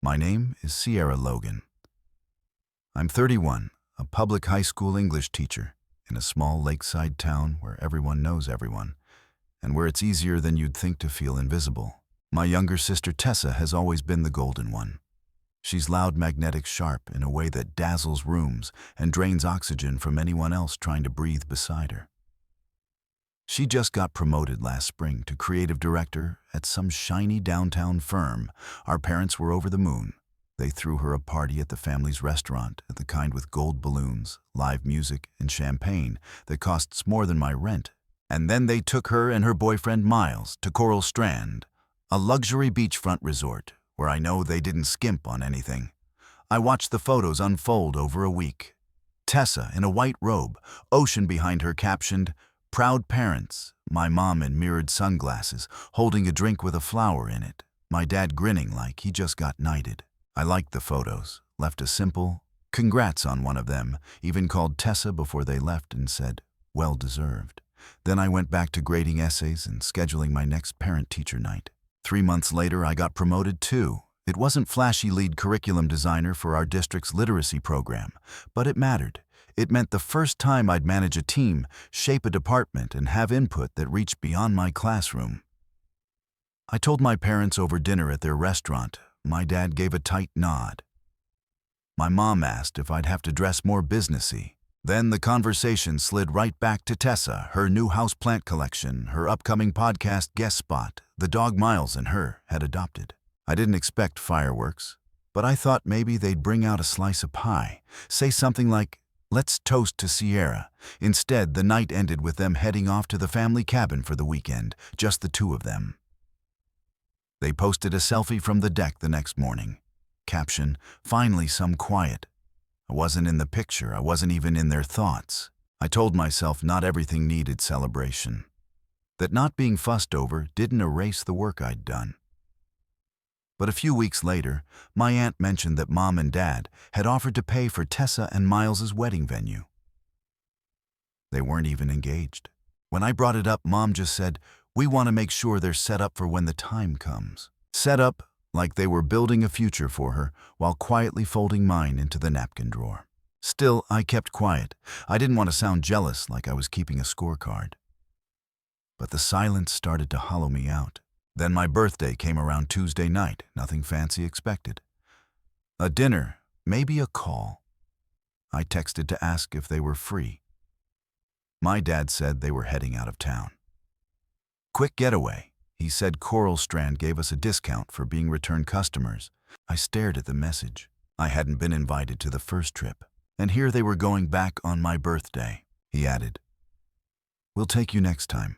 My name is Sierra Logan. I'm 31, a public high school English teacher in a small lakeside town where everyone knows everyone, and where it's easier than you'd think to feel invisible. My younger sister Tessa has always been the golden one. She's loud, magnetic, sharp in a way that dazzles rooms and drains oxygen from anyone else trying to breathe beside her. She just got promoted last spring to creative director at some shiny downtown firm. Our parents were over the moon. They threw her a party at the family's restaurant, the kind with gold balloons, live music, and champagne that costs more than my rent. And then they took her and her boyfriend Miles to Coral Strand, a luxury beachfront resort where I know they didn't skimp on anything. I watched the photos unfold over a week. Tessa in a white robe, ocean behind her captioned, "Proud parents," my mom in mirrored sunglasses, holding a drink with a flower in it, my dad grinning like he just got knighted. I liked the photos, left a simple, "Congrats" on one of them, even called Tessa before they left and said, "Well deserved." Then I went back to grading essays and scheduling my next parent-teacher night. 3 months later, I got promoted too. It wasn't flashy lead curriculum designer for our district's literacy program, but it mattered. It meant the first time I'd manage a team, shape a department, and have input that reached beyond my classroom. I told my parents over dinner at their restaurant. My dad gave a tight nod. My mom asked if I'd have to dress more businessy. Then the conversation slid right back to Tessa, her new houseplant collection, her upcoming podcast guest spot, the dog Miles and her had adopted. I didn't expect fireworks, but I thought maybe they'd bring out a slice of pie, say something like, "Let's toast to Sierra." Instead, the night ended with them heading off to the family cabin for the weekend, just the two of them. They posted a selfie from the deck the next morning. Caption, "Finally some quiet." I wasn't in the picture, I wasn't even in their thoughts. I told myself not everything needed celebration. That not being fussed over didn't erase the work I'd done. But a few weeks later, my aunt mentioned that Mom and Dad had offered to pay for Tessa and Miles's wedding venue. They weren't even engaged. When I brought it up, Mom just said, "We want to make sure they're set up for when the time comes." Set up like they were building a future for her, while quietly folding mine into the napkin drawer. Still, I kept quiet. I didn't want to sound jealous like I was keeping a scorecard. But the silence started to hollow me out. Then my birthday came around Tuesday night, nothing fancy expected. A dinner, maybe a call. I texted to ask if they were free. My dad said they were heading out of town. Quick getaway. He said Coral Strand gave us a discount for being return customers. I stared at the message. I hadn't been invited to the first trip, and here they were going back on my birthday. He added, "We'll take you next time."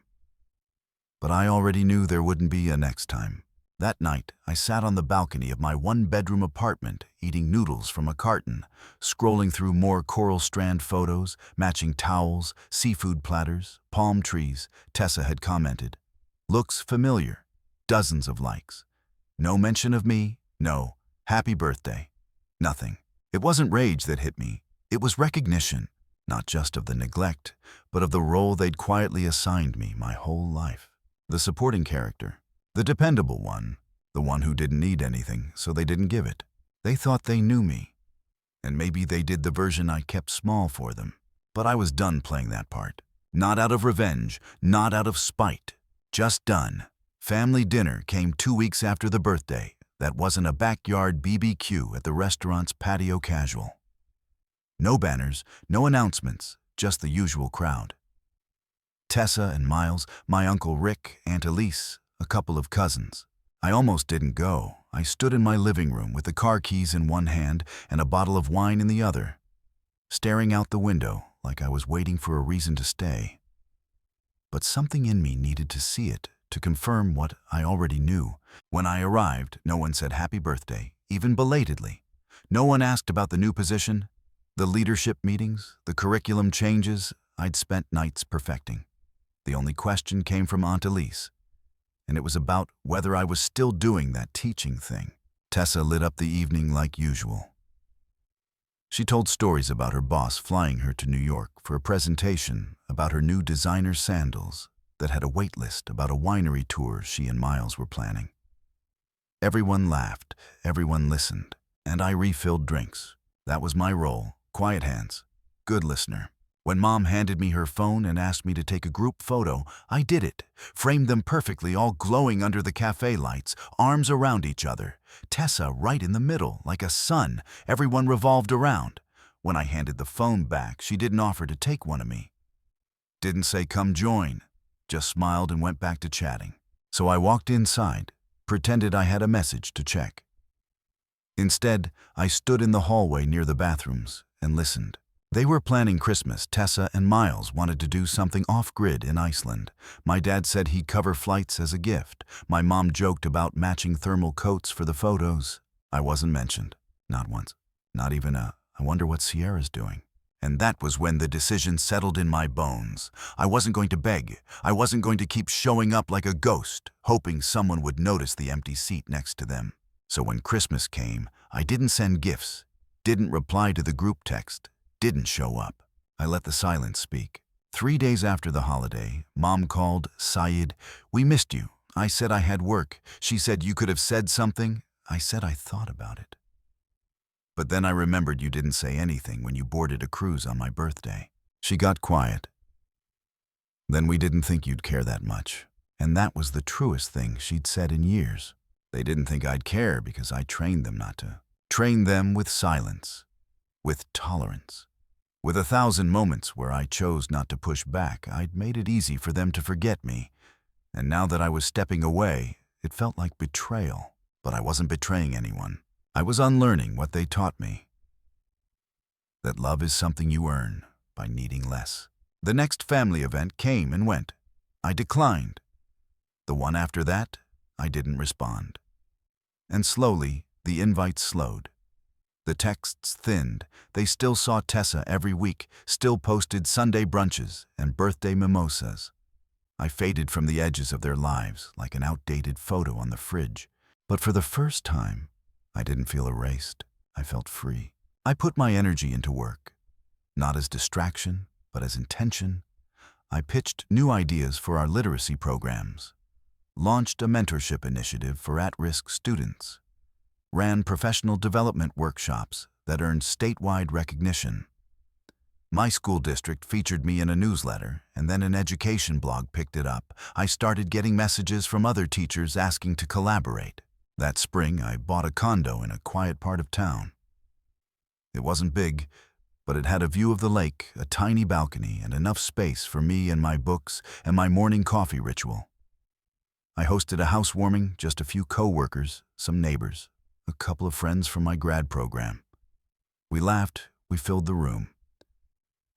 But I already knew there wouldn't be a next time. That night, I sat on the balcony of my one-bedroom apartment, eating noodles from a carton, scrolling through more Coral Strand photos, matching towels, seafood platters, palm trees. Tessa had commented, "Looks familiar." Dozens of likes. No mention of me, no "happy birthday," nothing. It wasn't rage that hit me. It was recognition, not just of the neglect, but of the role they'd quietly assigned me my whole life. The supporting character, the dependable one, the one who didn't need anything, so they didn't give it. They thought they knew me, and maybe they did the version I kept small for them. But I was done playing that part. Not out of revenge, not out of spite. Just done. Family dinner came 2 weeks after the birthday. That wasn't a backyard BBQ at the restaurant's patio casual. No banners, no announcements, just the usual crowd. Tessa and Miles, my Uncle Rick, Aunt Elise, a couple of cousins. I almost didn't go. I stood in my living room with the car keys in one hand and a bottle of wine in the other, staring out the window like I was waiting for a reason to stay. But something in me needed to see it, to confirm what I already knew. When I arrived, no one said happy birthday, even belatedly. No one asked about the new position, the leadership meetings, the curriculum changes I'd spent nights perfecting. The only question came from Aunt Elise, and it was about whether I was still doing that teaching thing. Tessa lit up the evening like usual. She told stories about her boss flying her to New York for a presentation about her new designer sandals that had a wait list, about a winery tour she and Miles were planning. Everyone laughed, everyone listened, and I refilled drinks. That was my role, quiet hands, good listener. When Mom handed me her phone and asked me to take a group photo, I did it, framed them perfectly, all glowing under the cafe lights, arms around each other. Tessa right in the middle, like a sun, everyone revolved around. When I handed the phone back, she didn't offer to take one of me. Didn't say come join, just smiled and went back to chatting. So I walked inside, pretended I had a message to check. Instead, I stood in the hallway near the bathrooms and listened. They were planning Christmas. Tessa and Miles wanted to do something off-grid in Iceland. My dad said he'd cover flights as a gift. My mom joked about matching thermal coats for the photos. I wasn't mentioned. Not once. Not even I wonder what Sierra's doing. And that was when the decision settled in my bones. I wasn't going to beg. I wasn't going to keep showing up like a ghost, hoping someone would notice the empty seat next to them. So when Christmas came, I didn't send gifts, didn't reply to the group text, didn't show up. I let the silence speak. 3 days after the holiday, Mom called. Syed, we missed you. I said I had work. She said you could have said something. I said I thought about it. But then I remembered you didn't say anything when you boarded a cruise on my birthday. She got quiet. Then we didn't think you'd care that much. And that was the truest thing she'd said in years. They didn't think I'd care because I trained them not to. Trained them with silence, with tolerance. With 1,000 moments where I chose not to push back, I'd made it easy for them to forget me. And now that I was stepping away, it felt like betrayal. But I wasn't betraying anyone. I was unlearning what they taught me. That love is something you earn by needing less. The next family event came and went. I declined. The one after that, I didn't respond. And slowly, the invites slowed. The texts thinned. They still saw Tessa every week, still posted Sunday brunches and birthday mimosas. I faded from the edges of their lives like an outdated photo on the fridge. But for the first time, I didn't feel erased. I felt free. I put my energy into work, not as distraction, but as intention. I pitched new ideas for our literacy programs, launched a mentorship initiative for at-risk students, ran professional development workshops that earned statewide recognition. My school district featured me in a newsletter, and then an education blog picked it up. I started getting messages from other teachers asking to collaborate. That spring, I bought a condo in a quiet part of town. It wasn't big, but it had a view of the lake, a tiny balcony, and enough space for me and my books and my morning coffee ritual. I hosted a housewarming, just a few co-workers, some neighbors, a couple of friends from my grad program. We laughed, we filled the room.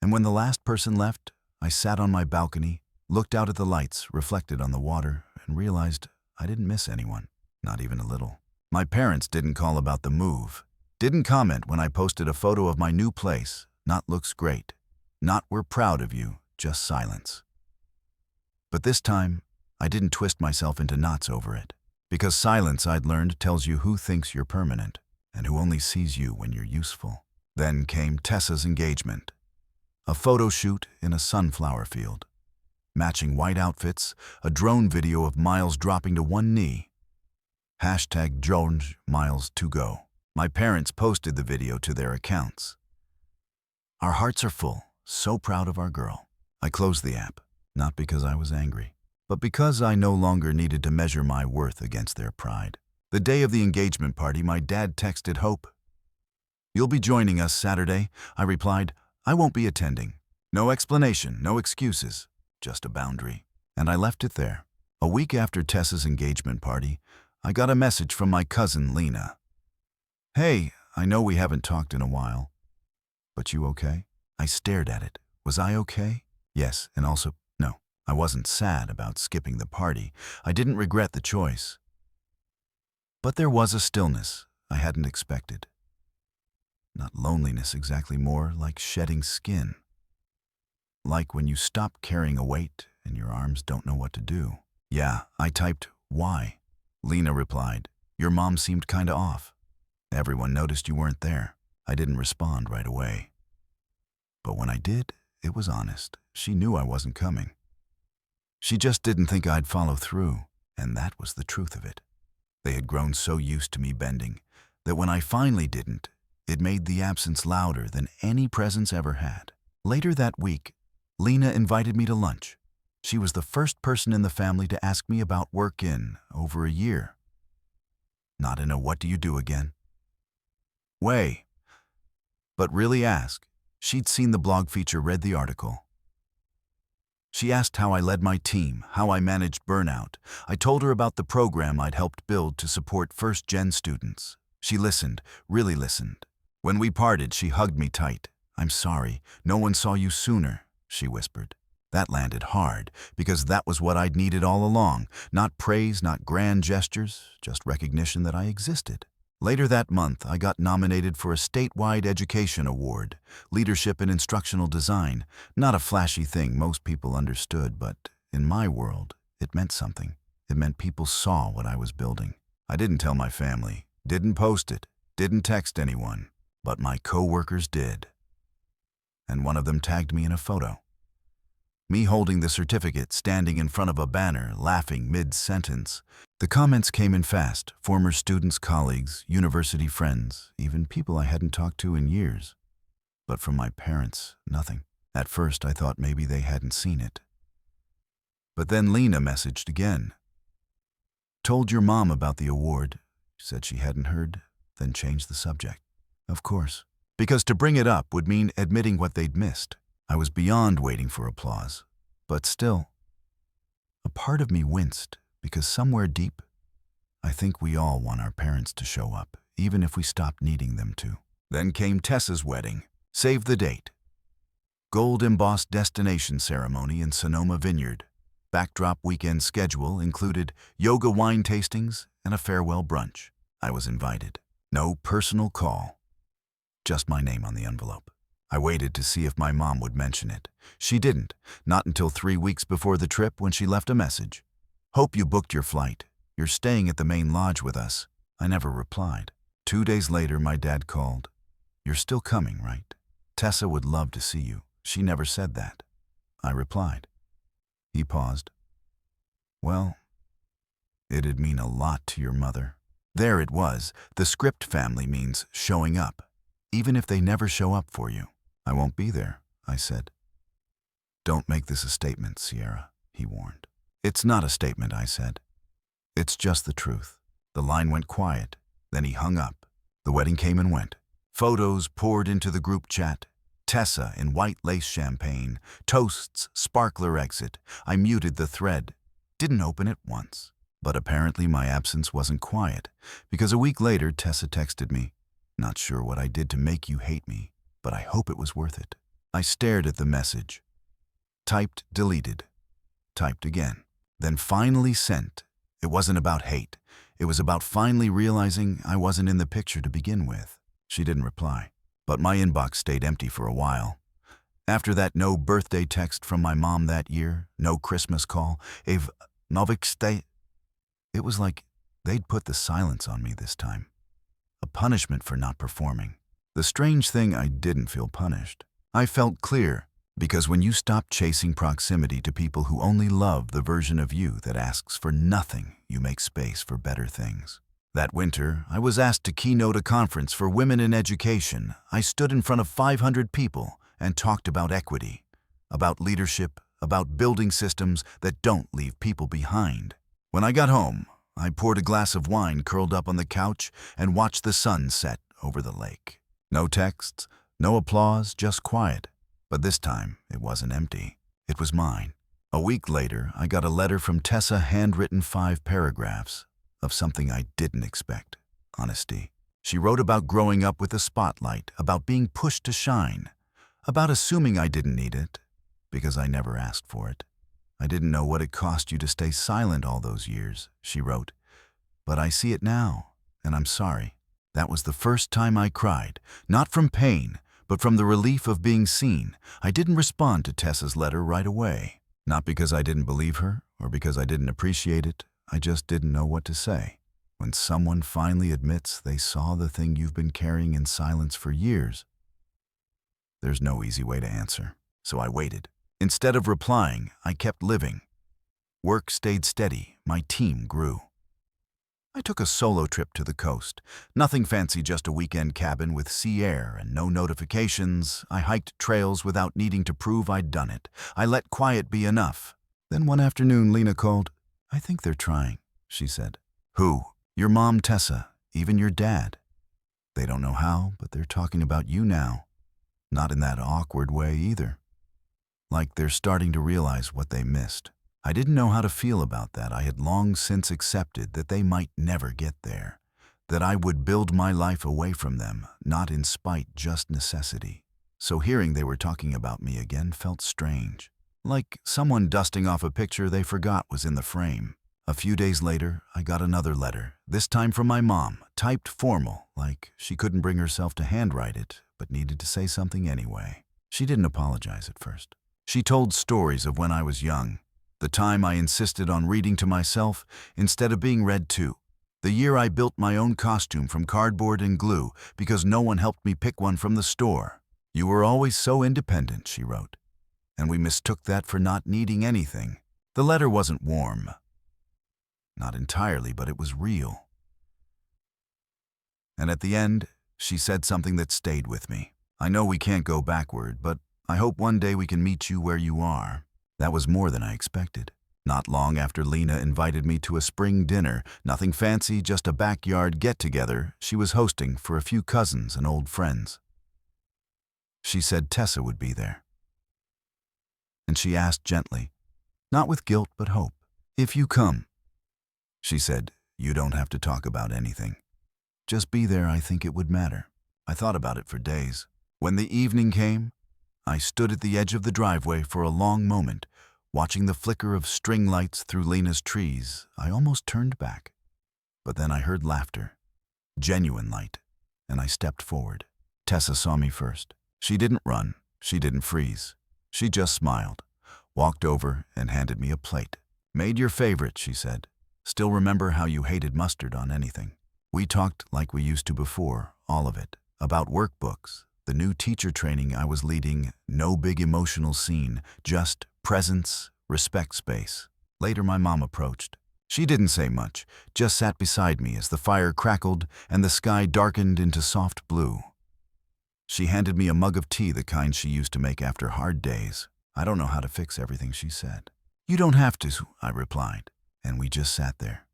And when the last person left, I sat on my balcony, looked out at the lights reflected on the water, and realized I didn't miss anyone. Not even a little. My parents didn't call about the move, didn't comment when I posted a photo of my new place, not looks great, not we're proud of you, just silence. But this time, I didn't twist myself into knots over it, because silence, I'd learned, tells you who thinks you're permanent and who only sees you when you're useful. Then came Tessa's engagement, a photo shoot in a sunflower field, matching white outfits, a drone video of Miles dropping to one knee. #JonesMiles2Go. My parents posted the video to their accounts. Our hearts are full, so proud of our girl. I closed the app, not because I was angry, but because I no longer needed to measure my worth against their pride. The day of the engagement party, my dad texted Hope. "You'll be joining us Saturday," I replied. "I won't be attending." No explanation, no excuses, just a boundary. And I left it there. A week after Tessa's engagement party, I got a message from my cousin, Lena. "Hey, I know we haven't talked in a while, but you okay?" I stared at it. Was I okay? Yes, and also, no. I wasn't sad about skipping the party. I didn't regret the choice. But there was a stillness I hadn't expected. Not loneliness exactly, more like shedding skin. Like when you stop carrying a weight and your arms don't know what to do. Yeah, I typed, "Why?" Lena replied, "Your mom seemed kinda off. Everyone noticed you weren't there." I didn't respond right away. But when I did, it was honest. She knew I wasn't coming. She just didn't think I'd follow through, and that was the truth of it. They had grown so used to me bending that when I finally didn't, it made the absence louder than any presence ever had. Later that week, Lena invited me to lunch. She was the first person in the family to ask me about work in over a year. Not in a what do you do again way, but really ask. She'd seen the blog feature, read the article. She asked how I led my team, how I managed burnout. I told her about the program I'd helped build to support first-gen students. She listened, really listened. When we parted, she hugged me tight. "I'm sorry, no one saw you sooner," she whispered. That landed hard, because that was what I'd needed all along. Not praise, not grand gestures, just recognition that I existed. Later that month, I got nominated for a statewide education award, leadership in instructional design. Not a flashy thing most people understood, but in my world, it meant something. It meant people saw what I was building. I didn't tell my family, didn't post it, didn't text anyone, but my coworkers did. And one of them tagged me in a photo. Me holding the certificate, standing in front of a banner, laughing mid-sentence. The comments came in fast. Former students, colleagues, university friends, even people I hadn't talked to in years. But from my parents, nothing. At first, I thought maybe they hadn't seen it. But then Lena messaged again. "Told your mom about the award," said she hadn't heard, then changed the subject. Of course, because to bring it up would mean admitting what they'd missed. I was beyond waiting for applause, but still, a part of me winced, because somewhere deep, I think we all want our parents to show up, even if we stopped needing them to. Then came Tessa's wedding. Save the date. Gold-embossed destination ceremony in Sonoma Vineyard. Backdrop weekend schedule included yoga wine tastings and a farewell brunch. I was invited. No personal call. Just my name on the envelope. I waited to see if my mom would mention it. She didn't, not until 3 weeks before the trip when she left a message. "Hope you booked your flight. You're staying at the main lodge with us." I never replied. 2 days later, my dad called. "You're still coming, right? Tessa would love to see you. She never said that." I replied. He paused. "Well, it'd mean a lot to your mother." There it was. The script family means showing up, even if they never show up for you. "I won't be there," I said. "Don't make this a statement, Sierra," he warned. "It's not a statement," I said. "It's just the truth." The line went quiet. Then he hung up. The wedding came and went. Photos poured into the group chat. Tessa in white lace champagne. Toasts, sparkler exit. I muted the thread. Didn't open it once. But apparently my absence wasn't quiet, because a week later Tessa texted me. "Not sure what I did to make you hate me, but I hope it was worth it." I stared at the message. Typed, deleted. Typed again. Then finally sent. It wasn't about hate. It was about finally realizing I wasn't in the picture to begin with. She didn't reply, but my inbox stayed empty for a while. After that, no birthday text from my mom that year, no Christmas call. It was like they'd put the silence on me this time. A punishment for not performing. The strange thing, I didn't feel punished. I felt clear, because when you stop chasing proximity to people who only love the version of you that asks for nothing, you make space for better things. That winter, I was asked to keynote a conference for women in education. I stood in front of 500 people and talked about equity, about leadership, about building systems that don't leave people behind. When I got home, I poured a glass of wine, curled up on the couch, and watched the sun set over the lake. No texts, no applause, just quiet. But this time, it wasn't empty. It was mine. A week later, I got a letter from Tessa, handwritten 5 paragraphs of something I didn't expect: honesty. She wrote about growing up with the spotlight, about being pushed to shine, about assuming I didn't need it, because I never asked for it. "I didn't know what it cost you to stay silent all those years," she wrote. "But I see it now, and I'm sorry." That was the first time I cried, not from pain, but from the relief of being seen. I didn't respond to Tessa's letter right away. Not because I didn't believe her, or because I didn't appreciate it. I just didn't know what to say. When someone finally admits they saw the thing you've been carrying in silence for years, there's no easy way to answer. So I waited. Instead of replying, I kept living. Work stayed steady. My team grew. I took a solo trip to the coast. Nothing fancy, just a weekend cabin with sea air and no notifications. I hiked trails without needing to prove I'd done it. I let quiet be enough. Then one afternoon, Lena called. "I think they're trying," she said. "Who?" "Your mom, Tessa, even your dad. They don't know how, but they're talking about you now. Not in that awkward way either. Like they're starting to realize what they missed." I didn't know how to feel about that. I had long since accepted that they might never get there, that I would build my life away from them, not in spite, just necessity. So hearing they were talking about me again felt strange, like someone dusting off a picture they forgot was in the frame. A few days later, I got another letter, this time from my mom, typed formal, like she couldn't bring herself to handwrite it, but needed to say something anyway. She didn't apologize at first. She told stories of when I was young, the time I insisted on reading to myself instead of being read to. The year I built my own costume from cardboard and glue because no one helped me pick one from the store. "You were always so independent," she wrote, "and we mistook that for not needing anything." The letter wasn't warm. Not entirely, but it was real. And at the end, she said something that stayed with me. "I know we can't go backward, but I hope one day we can meet you where you are." That was more than I expected. Not long after Lena invited me to a spring dinner, nothing fancy, just a backyard get-together she was hosting for a few cousins and old friends. She said Tessa would be there. And she asked gently, not with guilt but hope, "If you come," she said, "you don't have to talk about anything. Just be there. I think it would matter." I thought about it for days. When the evening came, I stood at the edge of the driveway for a long moment, watching the flicker of string lights through Lena's trees. I almost turned back. But then I heard laughter, genuine light, and I stepped forward. Tessa saw me first. She didn't run. She didn't freeze. She just smiled, walked over, and handed me a plate. "Made your favorite," she said. "Still remember how you hated mustard on anything." We talked like we used to before, all of it, about workbooks, the new teacher training I was leading, no big emotional scene, just presence, respect space. Later my mom approached. She didn't say much, just sat beside me as the fire crackled and the sky darkened into soft blue. She handed me a mug of tea, the kind she used to make after hard days. "I don't know how to fix everything," she said. "You don't have to," I replied, and we just sat there.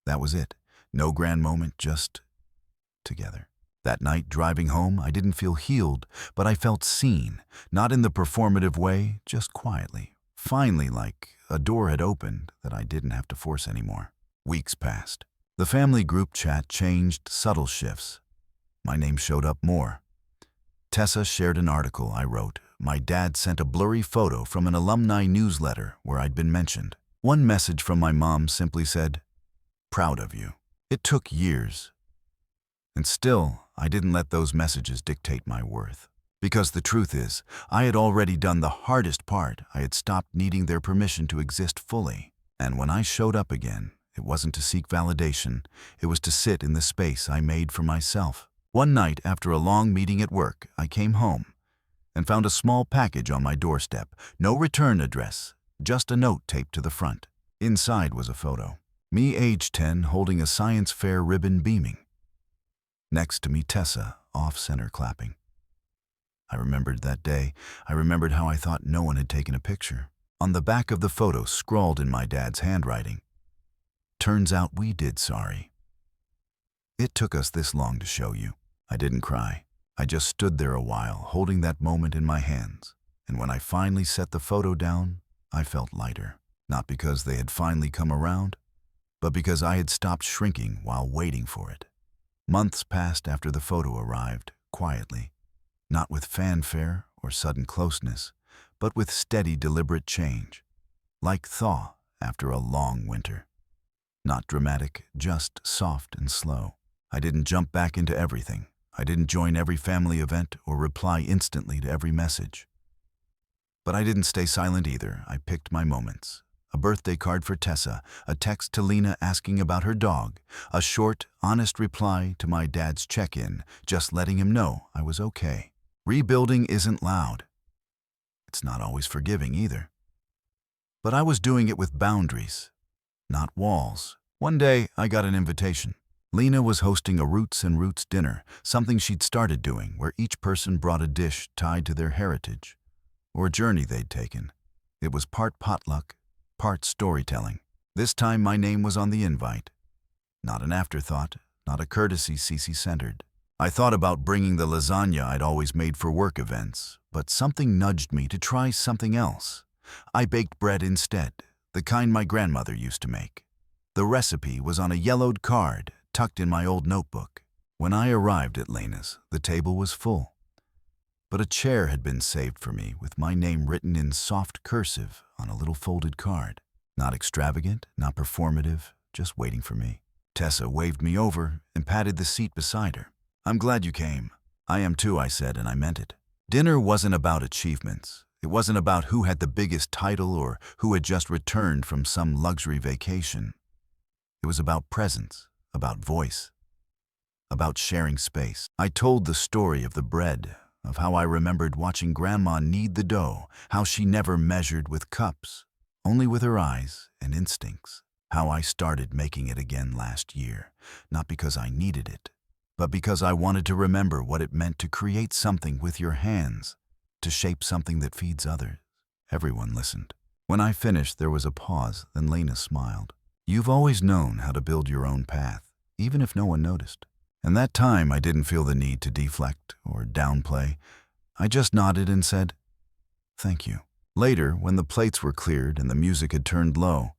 That was it. No grand moment, just together. That night, driving home, I didn't feel healed, but I felt seen, not in the performative way, just quietly. Finally, like a door had opened that I didn't have to force anymore. Weeks passed. The family group chat changed, subtle shifts. My name showed up more. Tessa shared an article I wrote. My dad sent a blurry photo from an alumni newsletter where I'd been mentioned. One message from my mom simply said, "Proud of you." It took years. And still, I didn't let those messages dictate my worth. Because the truth is, I had already done the hardest part. I had stopped needing their permission to exist fully. And when I showed up again, it wasn't to seek validation. It was to sit in the space I made for myself. One night, after a long meeting at work, I came home and found a small package on my doorstep. No return address, just a note taped to the front. Inside was a photo. Me, age 10, holding a science fair ribbon beaming. Next to me, Tessa, off-center clapping. I remembered that day. I remembered how I thought no one had taken a picture. On the back of the photo, scrawled in my dad's handwriting, "Turns out we did, sorry. It took us this long to show you." I didn't cry. I just stood there a while, holding that moment in my hands. And when I finally set the photo down, I felt lighter. Not because they had finally come around, but because I had stopped shrinking while waiting for it. Months passed after the photo arrived, quietly, not with fanfare or sudden closeness, but with steady, deliberate change, like thaw after a long winter. Not dramatic, just soft and slow. I didn't jump back into everything. I didn't join every family event or reply instantly to every message. But I didn't stay silent either. I picked my moments. A birthday card for Tessa, a text to Lena asking about her dog, a short, honest reply to my dad's check-in, just letting him know I was okay. Rebuilding isn't loud. It's not always forgiving either. But I was doing it with boundaries, not walls. One day, I got an invitation. Lena was hosting a Roots and Roots dinner, something she'd started doing where each person brought a dish tied to their heritage or a journey they'd taken. It was part potluck, part storytelling. This time my name was on the invite. Not an afterthought, not a courtesy Cece-centered. I thought about bringing the lasagna I'd always made for work events, but something nudged me to try something else. I baked bread instead, the kind my grandmother used to make. The recipe was on a yellowed card tucked in my old notebook. When I arrived at Lena's, the table was full. But a chair had been saved for me with my name written in soft cursive on a little folded card. Not extravagant, not performative, just waiting for me. Tessa waved me over and patted the seat beside her. "I'm glad you came." "I am too," I said, and I meant it. Dinner wasn't about achievements. It wasn't about who had the biggest title or who had just returned from some luxury vacation. It was about presence, about voice, about sharing space. I told the story of the bread, of how I remembered watching Grandma knead the dough, how she never measured with cups, only with her eyes and instincts. How I started making it again last year, not because I needed it, but because I wanted to remember what it meant to create something with your hands, to shape something that feeds others. Everyone listened. When I finished, there was a pause, then Lena smiled. "You've always known how to build your own path, even if no one noticed." And that time I didn't feel the need to deflect or downplay. I just nodded and said, "Thank you." Later, when the plates were cleared and the music had turned low,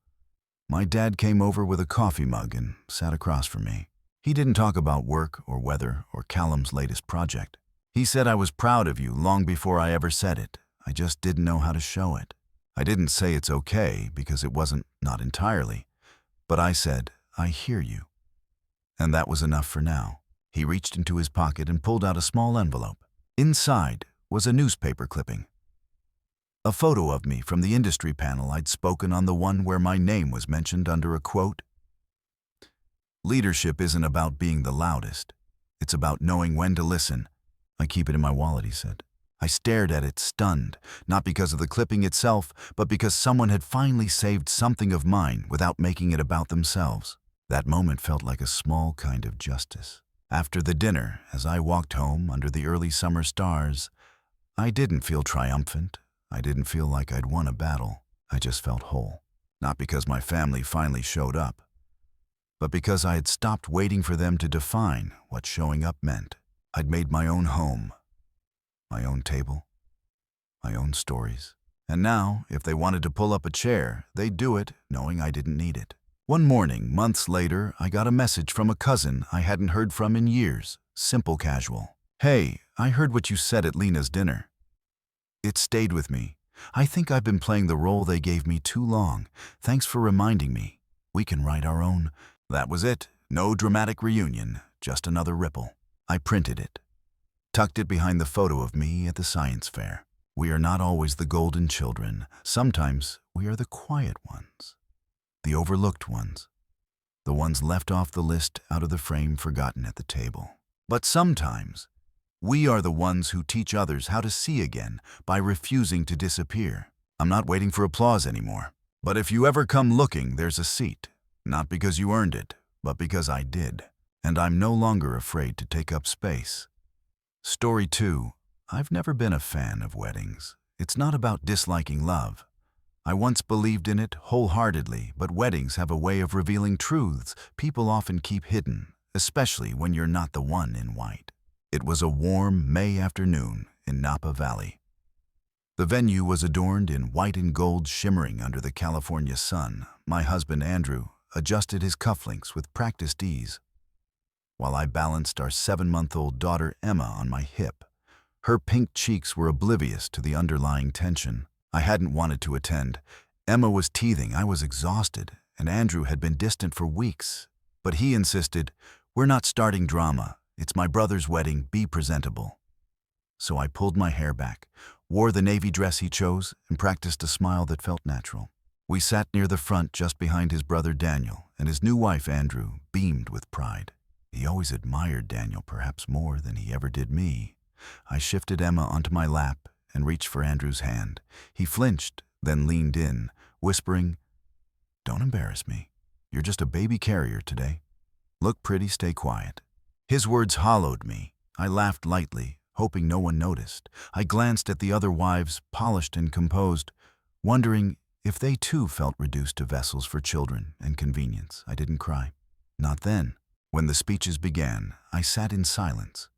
my dad came over with a coffee mug and sat across from me. He didn't talk about work or weather or Callum's latest project. He said I was proud of you long before I ever said it. I just didn't know how to show it. I didn't say it's okay because it wasn't, not entirely. But I said, "I hear you." And that was enough for now. He reached into his pocket and pulled out a small envelope. Inside was a newspaper clipping. A photo of me from the industry panel I'd spoken on, the one where my name was mentioned under a quote. "Leadership isn't about being the loudest. It's about knowing when to listen." "I keep it in my wallet," he said. I stared at it, stunned, not because of the clipping itself, but because someone had finally saved something of mine without making it about themselves. That moment felt like a small kind of justice. After the dinner, as I walked home under the early summer stars, I didn't feel triumphant. I didn't feel like I'd won a battle. I just felt whole. Not because my family finally showed up, but because I had stopped waiting for them to define what showing up meant. I'd made my own home, my own table, my own stories. And now, if they wanted to pull up a chair, they'd do it, knowing I didn't need it. One morning, months later, I got a message from a cousin I hadn't heard from in years. Simple, casual. "Hey, I heard what you said at Lena's dinner." It stayed with me. "I think I've been playing the role they gave me too long. Thanks for reminding me. We can write our own." That was it. No dramatic reunion, just another ripple. I printed it, tucked it behind the photo of me at the science fair. We are not always the golden children. Sometimes we are the quiet ones, the overlooked ones, the ones left off the list, out of the frame, forgotten at the table. But sometimes we are the ones who teach others how to see again by refusing to disappear. I'm not waiting for applause anymore. But if you ever come looking, there's a seat. Not because you earned it, but because I did. And I'm no longer afraid to take up space. Story 2. I've never been a fan of weddings. It's not about disliking love. I once believed in it wholeheartedly, but weddings have a way of revealing truths people often keep hidden, especially when you're not the one in white. It was a warm May afternoon in Napa Valley. The venue was adorned in white and gold, shimmering under the California sun. My husband, Andrew, adjusted his cufflinks with practiced ease, while I balanced our 7-month-old daughter, Emma, on my hip. Her pink cheeks were oblivious to the underlying tension. I hadn't wanted to attend. Emma was teething, I was exhausted, and Andrew had been distant for weeks. But he insisted, "We're not starting drama. It's my brother's wedding, be presentable." So I pulled my hair back, wore the navy dress he chose, and practiced a smile that felt natural. We sat near the front, just behind his brother Daniel, and his new wife Andrew beamed with pride. He always admired Daniel, perhaps more than he ever did me. I shifted Emma onto my lap and reached for Andrew's hand. He flinched, then leaned in, whispering, "Don't embarrass me. You're just a baby carrier today. Look pretty, stay quiet." His words hollowed me. I laughed lightly, hoping no one noticed. I glanced at the other wives, polished and composed, wondering if they too felt reduced to vessels for children and convenience. I didn't cry. Not then. When the speeches began, I sat in silence.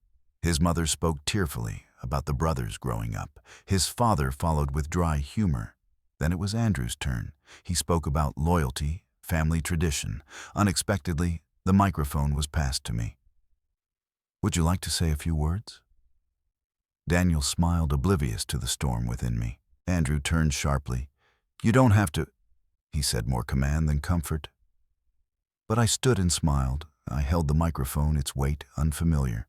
His mother spoke tearfully about the brothers growing up. His father followed with dry humor. Then it was Andrew's turn. He spoke about loyalty, family tradition. Unexpectedly, the microphone was passed to me. "Would you like to say a few words?" Daniel smiled, oblivious to the storm within me. Andrew turned sharply. "You don't have to," he said, more command than comfort. But I stood and smiled. I held the microphone, its weight unfamiliar.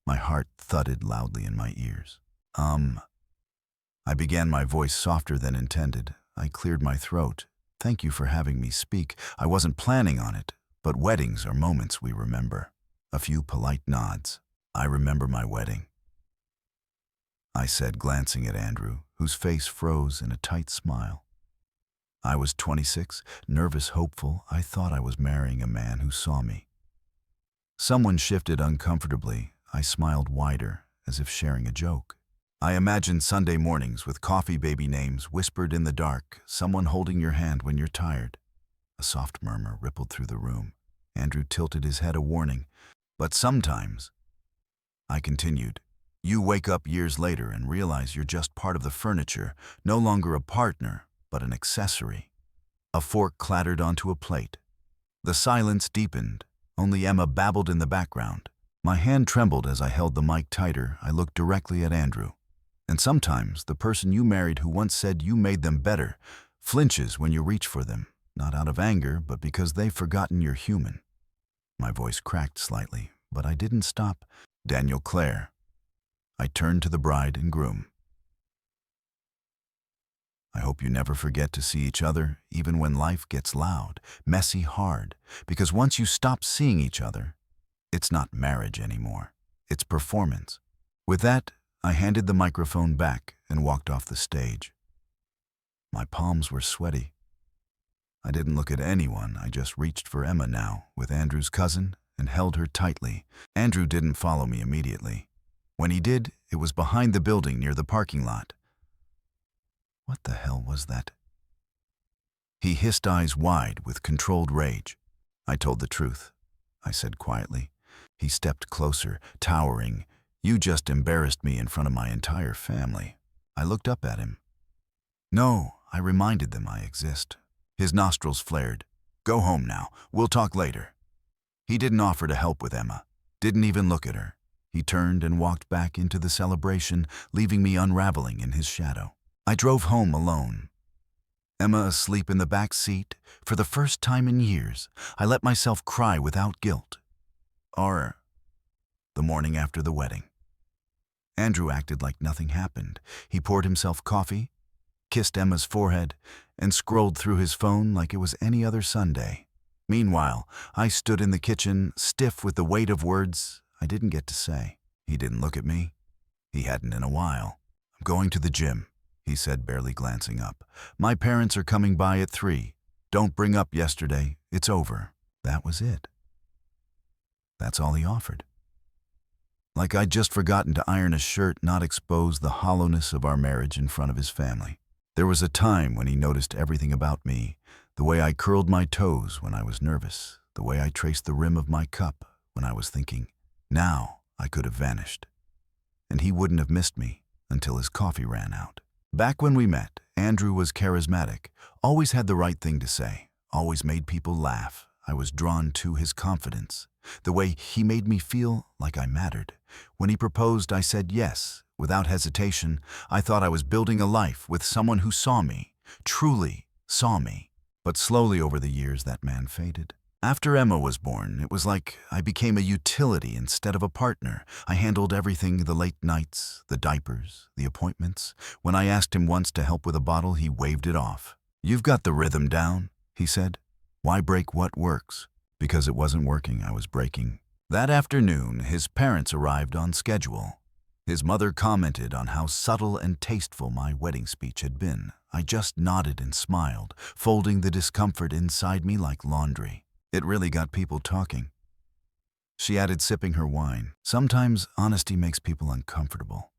My heart thudded loudly in my ears. I began, my voice softer than intended. I cleared my throat. "Thank you for having me speak. I wasn't planning on it, but weddings are moments we remember." A few polite nods. "I remember my wedding," I said, glancing at Andrew, whose face froze in a tight smile. I was 26, nervous, hopeful. I thought I was marrying a man who saw me. Someone shifted uncomfortably. I smiled wider, as if sharing a joke. "I imagined Sunday mornings with coffee baby names whispered in the dark, someone holding your hand when you're tired." A soft murmur rippled through the room. Andrew tilted his head, a warning. "But sometimes," I continued, "you wake up years later and realize you're just part of the furniture, no longer a partner, but an accessory." A fork clattered onto a plate. The silence deepened. Only Emma babbled in the background. My hand trembled as I held the mic tighter. I looked directly at Andrew. "And sometimes the person you married who once said you made them better flinches when you reach for them, not out of anger, but because they've forgotten you're human." My voice cracked slightly, but I didn't stop. "Daniel, Claire." I turned to the bride and groom. "I hope you never forget to see each other, even when life gets loud, messy, hard, because once you stop seeing each other, it's not marriage anymore. It's performance." With that, I handed the microphone back and walked off the stage. My palms were sweaty. I didn't look at anyone. I just reached for Emma now, with Andrew's cousin, and held her tightly. Andrew didn't follow me immediately. When he did, it was behind the building near the parking lot. What the hell was that? He hissed, eyes wide with controlled rage. "I told the truth," I said quietly. He stepped closer, towering. "You just embarrassed me in front of my entire family." I looked up at him. "No," I reminded them I exist. His nostrils flared. "Go home now. We'll talk later." He didn't offer to help with Emma. Didn't even look at her. He turned and walked back into the celebration, leaving me unraveling in his shadow. I drove home alone. Emma asleep in the back seat. For the first time in years, I let myself cry without guilt. Or the morning after the wedding. Andrew acted like nothing happened. He poured himself coffee, kissed Emma's forehead, and scrolled through his phone like it was any other Sunday. Meanwhile, I stood in the kitchen, stiff with the weight of words I didn't get to say. He didn't look at me. He hadn't in a while. "I'm going to the gym," he said, barely glancing up. "My parents are coming by at 3. Don't bring up yesterday. It's over." That was it. That's all he offered. Like I'd just forgotten to iron a shirt, not expose the hollowness of our marriage in front of his family. There was a time when he noticed everything about me, the way I curled my toes when I was nervous, the way I traced the rim of my cup when I was thinking. Now I could have vanished. And he wouldn't have missed me until his coffee ran out. Back when we met, Andrew was charismatic, always had the right thing to say, always made people laugh. I was drawn to his confidence, the way he made me feel like I mattered. When he proposed, I said yes, without hesitation. I thought I was building a life with someone who saw me, truly saw me. But slowly over the years, that man faded. After Emma was born, it was like I became a utility instead of a partner. I handled everything, the late nights, the diapers, the appointments. When I asked him once to help with a bottle, he waved it off. "You've got the rhythm down," he said. "Why break what works?" Because it wasn't working, I was breaking. That afternoon, his parents arrived on schedule. His mother commented on how subtle and tasteful my wedding speech had been. I just nodded and smiled, folding the discomfort inside me like laundry. It really got people talking. She added, sipping her wine, "Sometimes honesty makes people uncomfortable,"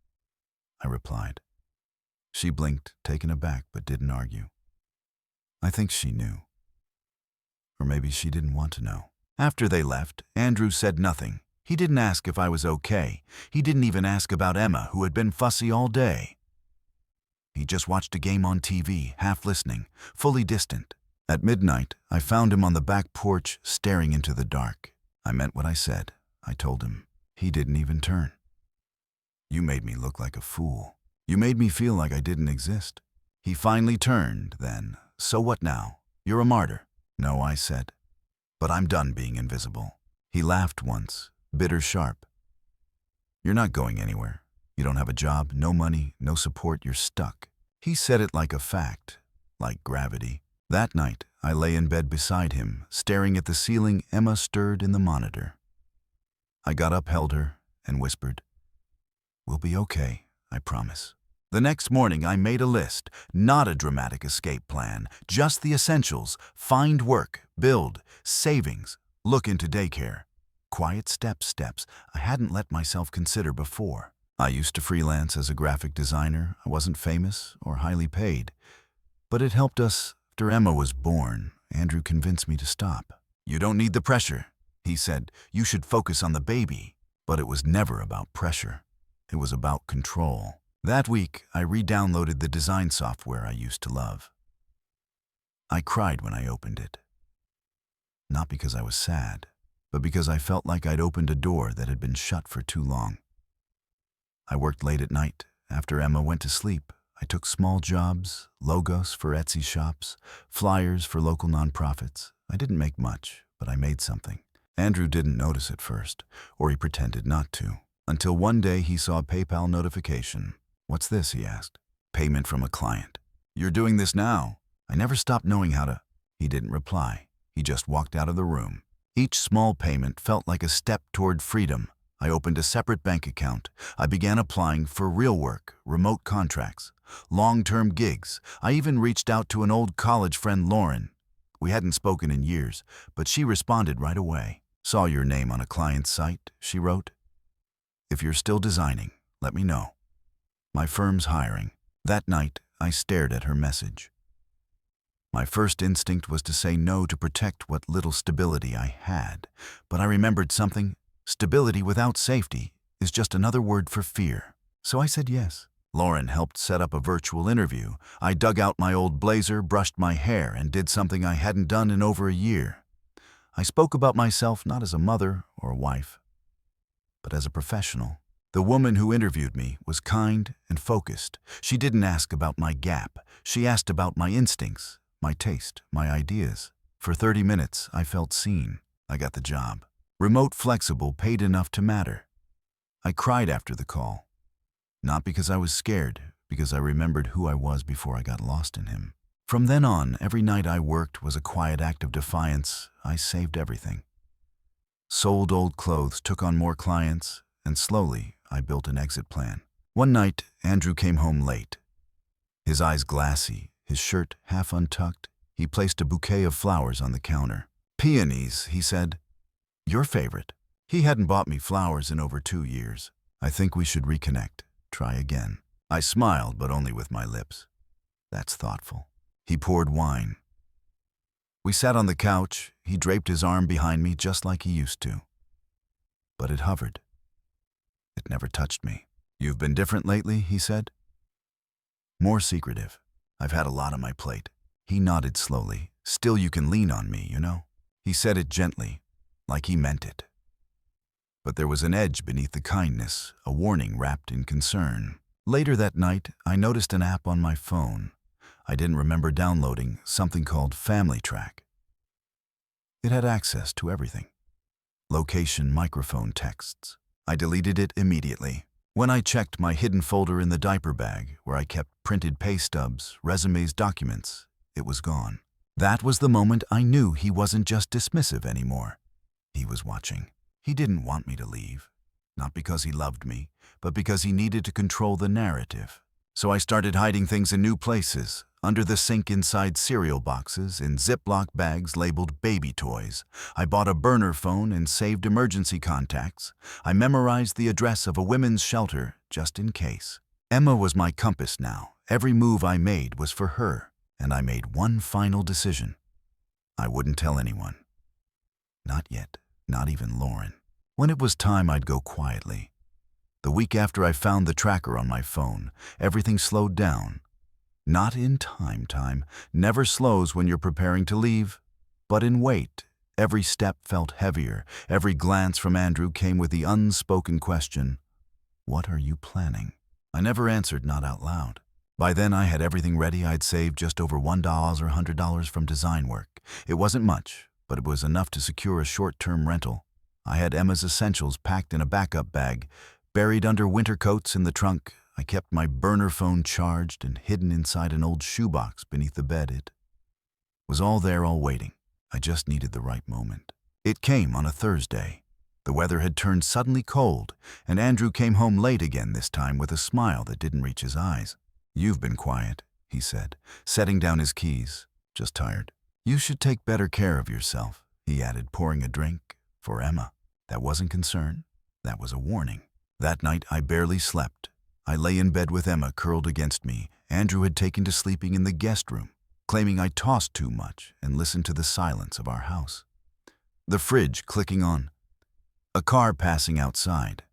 I replied. She blinked, taken aback, but didn't argue. I think she knew. Or maybe she didn't want to know. After they left, Andrew said nothing. He didn't ask if I was okay. He didn't even ask about Emma, who had been fussy all day. He just watched a game on TV, half listening, fully distant. At midnight, I found him on the back porch, staring into the dark. I meant what I said. I told him. He didn't even turn. "You made me look like a fool. You made me feel like I didn't exist." He finally turned, then. "So what now? You're a martyr." "No," I said. "But I'm done being invisible." He laughed once, bitter sharp. "You're not going anywhere. You don't have a job, no money, no support, you're stuck." He said it like a fact, like gravity. That night, I lay in bed beside him, staring at the ceiling. Emma stirred in the monitor. I got up, held her, and whispered, "We'll be okay, I promise." The next morning, I made a list, not a dramatic escape plan, just the essentials: find work, build, savings, look into daycare. Quiet steps I hadn't let myself consider before. I used to freelance as a graphic designer. I wasn't famous or highly paid, but it helped us. After Emma was born, Andrew convinced me to stop. "You don't need the pressure," he said. "You should focus on the baby." But it was never about pressure. It was about control. That week, I re-downloaded the design software I used to love. I cried when I opened it. Not because I was sad, but because I felt like I'd opened a door that had been shut for too long. I worked late at night. After Emma went to sleep, I took small jobs, logos for Etsy shops, flyers for local nonprofits. I didn't make much, but I made something. Andrew didn't notice at first, or he pretended not to, until one day he saw a PayPal notification. "What's this?" he asked. "Payment from a client." "You're doing this now?" I never stopped knowing how to. He didn't reply. He just walked out of the room. Each small payment felt like a step toward freedom. I opened a separate bank account. I began applying for real work, remote contracts, long-term gigs. I even reached out to an old college friend, Lauren. We hadn't spoken in years, but she responded right away. "Saw your name on a client's site," she wrote. "If you're still designing, let me know. My firm's hiring." That night, I stared at her message. My first instinct was to say no to protect what little stability I had, but I remembered something. Stability without safety is just another word for fear. So I said yes. Lauren helped set up a virtual interview. I dug out my old blazer, brushed my hair, and did something I hadn't done in over a year. I spoke about myself not as a mother or a wife, but as a professional. The woman who interviewed me was kind and focused. She didn't ask about my gap. She asked about my instincts, my taste, my ideas. For 30 minutes, I felt seen. I got the job. Remote, flexible, paid enough to matter. I cried after the call. Not because I was scared, because I remembered who I was before I got lost in him. From then on, every night I worked was a quiet act of defiance. I saved everything. Sold old clothes, took on more clients, and slowly I built an exit plan. One night, Andrew came home late. His eyes glassy, his shirt half untucked. He placed a bouquet of flowers on the counter. "Peonies," he said. "Your favorite." He hadn't bought me flowers in over 2 years. "I think we should reconnect. Try again." I smiled, but only with my lips. "That's thoughtful." He poured wine. We sat on the couch. He draped his arm behind me just like he used to. But it hovered. It never touched me. "You've been different lately," he said. "More secretive. I've had a lot on my plate." He nodded slowly. "Still, you can lean on me, you know." He said it gently, like he meant it. But there was an edge beneath the kindness, a warning wrapped in concern. Later that night, I noticed an app on my phone. I didn't remember downloading, something called Family Track. It had access to everything. Location, microphone, texts. I deleted it immediately. When I checked my hidden folder in the diaper bag, where I kept printed pay stubs, resumes, documents, it was gone. That was the moment I knew he wasn't just dismissive anymore. He was watching. He didn't want me to leave. not because he loved me, but because he needed to control the narrative. So I started hiding things in new places, under the sink inside cereal boxes, in Ziploc bags labeled baby toys. I bought a burner phone and saved emergency contacts. I memorized the address of a women's shelter, just in case. Emma was my compass now. Every move I made was for her, and I made one final decision. I wouldn't tell anyone. Not yet, not even Lauren. When it was time, I'd go quietly. The week after I found the tracker on my phone, everything slowed down. Not in time never slows when you're preparing to leave, but in wait. Every step felt heavier. Every glance from Andrew came with the unspoken question, "What are you planning?" I never answered, not out loud. By then I had everything ready. I'd saved just over $1 or $100 from design work. It wasn't much, but it was enough to secure a short-term rental. I had Emma's essentials packed in a backup bag, buried under winter coats in the trunk. I kept my burner phone charged and hidden inside an old shoebox beneath the bed. It was all there, all waiting. I just needed the right moment. It came on a Thursday. The weather had turned suddenly cold, and Andrew came home late again, this time with a smile that didn't reach his eyes. "You've been quiet," he said, setting down his keys. "Just tired. You should take better care of yourself," he added, pouring a drink for Emma. That wasn't concern. That was a warning. That night I barely slept. I lay in bed with Emma curled against me. Andrew had taken to sleeping in the guest room, claiming I tossed too much and listened to the silence of our house. The fridge clicking on. A car passing outside.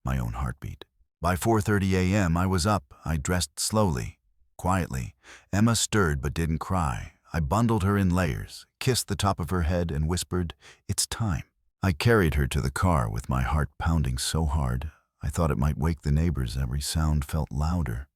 My own heartbeat. By 4:30 a.m. I was up. I dressed slowly, quietly. Emma stirred but didn't cry. I bundled her in layers, kissed the top of her head, and whispered, "It's time." I carried her to the car with my heart pounding so hard I thought it might wake the neighbors. Every sound felt louder.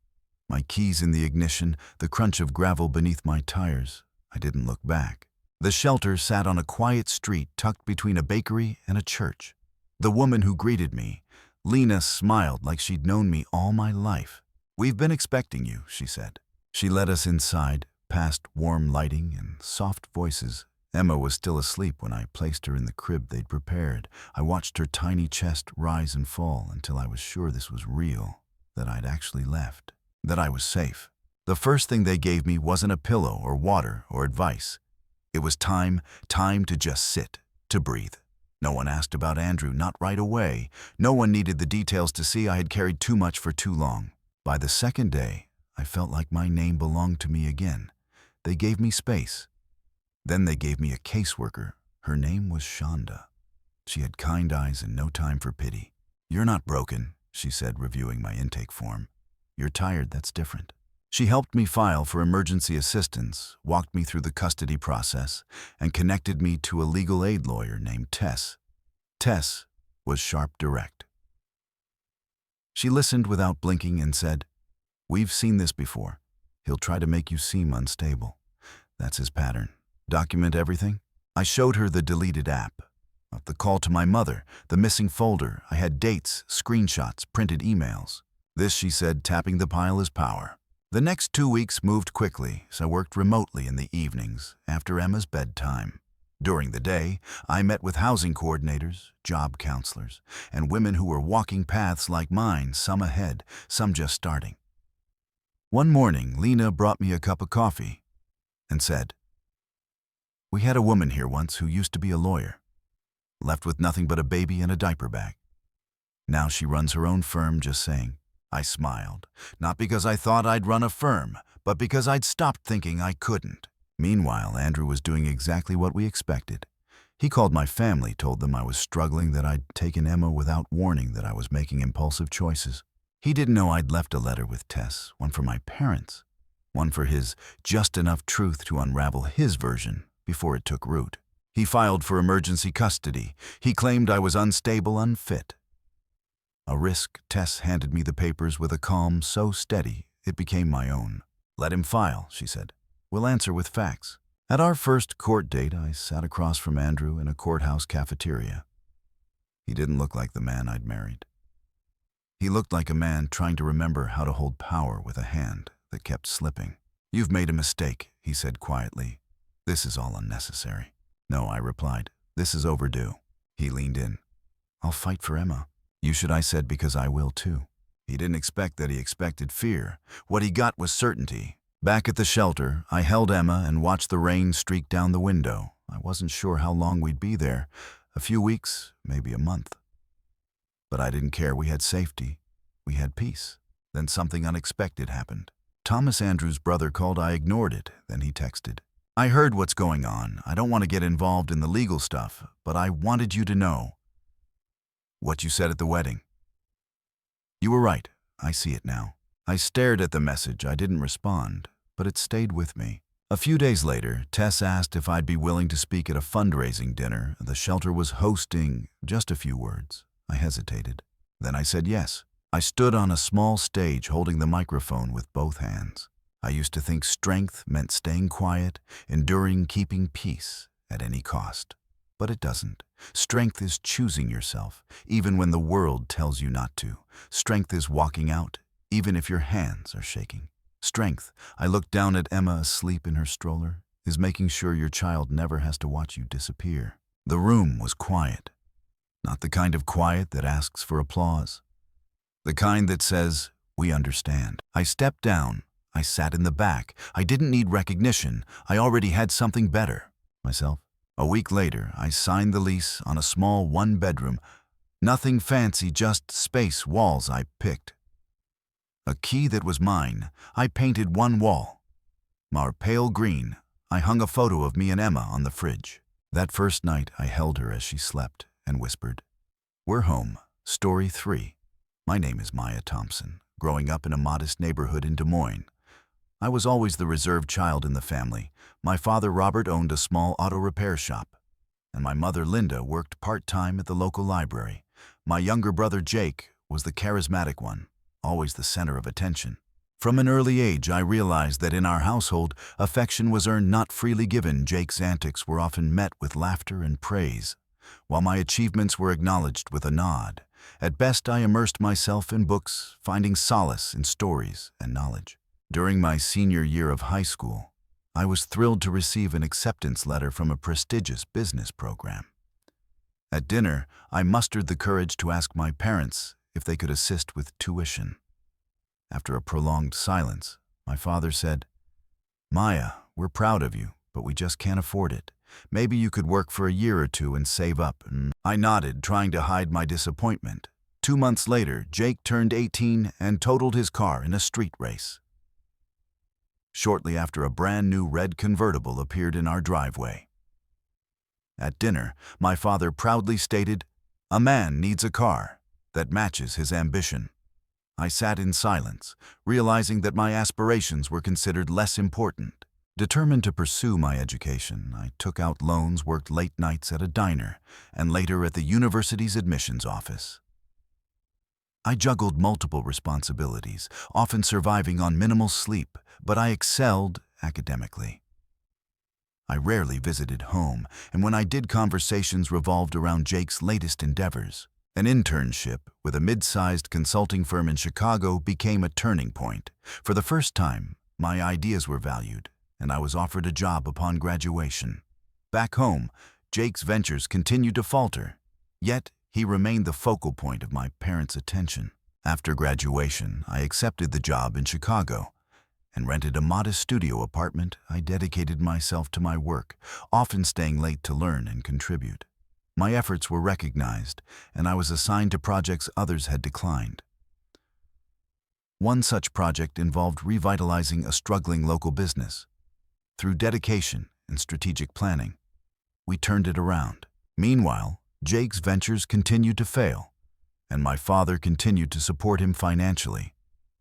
My keys in the ignition, the crunch of gravel beneath my tires. I didn't look back. The shelter sat on a quiet street tucked between a bakery and a church. The woman who greeted me, Lena, smiled like she'd known me all my life. "We've been expecting you," she said. She led us inside, past warm lighting and soft voices. Emma was still asleep when I placed her in the crib they'd prepared. I watched her tiny chest rise and fall until I was sure this was real, that I'd actually left, that I was safe. The first thing they gave me wasn't a pillow or water or advice. It was time to just sit, to breathe. No one asked about Andrew, not right away. No one needed the details to see I had carried too much for too long. By the second day, I felt like my name belonged to me again. They gave me space. Then they gave me a caseworker. Her name was Shonda. She had kind eyes and no time for pity. "You're not broken," she said, reviewing my intake form. "You're tired, that's different." She helped me file for emergency assistance, walked me through the custody process, and connected me to a legal aid lawyer named Tess. Tess was sharp, direct. She listened without blinking and said, "We've seen this before. He'll try to make you seem unstable. That's his pattern. Document everything." I showed her the deleted app, the call to my mother, the missing folder. I had dates, screenshots, printed emails. "This," she said, tapping the pile, "is power." The next 2 weeks moved quickly, so I worked remotely in the evenings, after Emma's bedtime. During the day, I met with housing coordinators, job counselors, and women who were walking paths like mine, some ahead, some just starting. One morning, Lena brought me a cup of coffee and said, "We had a woman here once who used to be a lawyer, left with nothing but a baby and a diaper bag. Now she runs her own firm, just saying." I smiled, not because I thought I'd run a firm, but because I'd stopped thinking I couldn't. Meanwhile, Andrew was doing exactly what we expected. He called my family, told them I was struggling, that I'd taken Emma without warning, that I was making impulsive choices. He didn't know I'd left a letter with Tess, one for my parents, one for his just enough truth to unravel his version before it took root. He filed for emergency custody. He claimed I was unstable, unfit. A risk. Tess handed me the papers with a calm so steady it became my own. "Let him file," she said. "We'll answer with facts." At our first court date, I sat across from Andrew in a courthouse cafeteria. He didn't look like the man I'd married. He looked like a man trying to remember how to hold power with a hand that kept slipping. "You've made a mistake," he said quietly. "This is all unnecessary." "No," I replied. "This is overdue." He leaned in. "I'll fight for Emma." "You should," I said, "because I will too." He didn't expect that. He expected fear. What he got was certainty. Back at the shelter, I held Emma and watched the rain streak down the window. I wasn't sure how long we'd be there. A few weeks, maybe a month. But I didn't care. We had safety. We had peace. Then something unexpected happened. Thomas Andrews' brother called. I ignored it. Then he texted. "I heard what's going on. I don't want to get involved in the legal stuff, but I wanted you to know what you said at the wedding. You were right. I see it now." I stared at the message. I didn't respond, but it stayed with me. A few days later, Tess asked if I'd be willing to speak at a fundraising dinner the shelter was hosting. Just a few words. I hesitated. Then I said yes. I stood on a small stage holding the microphone with both hands. I used to think strength meant staying quiet, enduring, keeping peace at any cost. But it doesn't. Strength is choosing yourself, even when the world tells you not to. Strength is walking out, even if your hands are shaking. Strength, I looked down at Emma asleep in her stroller, is making sure your child never has to watch you disappear. The room was quiet. Not the kind of quiet that asks for applause. The kind that says, "We understand." I stepped down. I sat in the back. I didn't need recognition. I already had something better. Myself. A week later, I signed the lease on a small one-bedroom. Nothing fancy, just space, walls I picked. A key that was mine. I painted one wall. Our pale green. I hung a photo of me and Emma on the fridge. That first night, I held her as she slept and whispered, "We're home." Story 3. My name is Maya Thompson, growing up in a modest neighborhood in Des Moines. I was always the reserved child in the family. My father, Robert, owned a small auto repair shop, and my mother, Linda, worked part-time at the local library. My younger brother, Jake, was the charismatic one, always the center of attention. From an early age, I realized that in our household, affection was earned, not freely given. Jake's antics were often met with laughter and praise, while my achievements were acknowledged with a nod. At best, I immersed myself in books, finding solace in stories and knowledge. During my senior year of high school, I was thrilled to receive an acceptance letter from a prestigious business program. At dinner, I mustered the courage to ask my parents if they could assist with tuition. After a prolonged silence, my father said, "Maya, we're proud of you, but we just can't afford it. Maybe you could work for a year or two and save up." I nodded, trying to hide my disappointment. 2 months later, Jake turned 18 and totaled his car in a street race. Shortly after, a brand new red convertible appeared in our driveway. At dinner, my father proudly stated, "A man needs a car that matches his ambition." I sat in silence, realizing that my aspirations were considered less important. Determined to pursue my education, I took out loans, worked late nights at a diner, and later at the university's admissions office. I juggled multiple responsibilities, often surviving on minimal sleep, but I excelled academically. I rarely visited home, and when I did, conversations revolved around Jake's latest endeavors. An internship with a mid-sized consulting firm in Chicago became a turning point. For the first time, my ideas were valued, and I was offered a job upon graduation. Back home, Jake's ventures continued to falter, yet he remained the focal point of my parents' attention. After graduation, I accepted the job in Chicago and rented a modest studio apartment. I dedicated myself to my work, often staying late to learn and contribute. My efforts were recognized, and I was assigned to projects others had declined. One such project involved revitalizing a struggling local business. Through dedication and strategic planning, we turned it around. Meanwhile, Jake's ventures continued to fail, and my father continued to support him financially.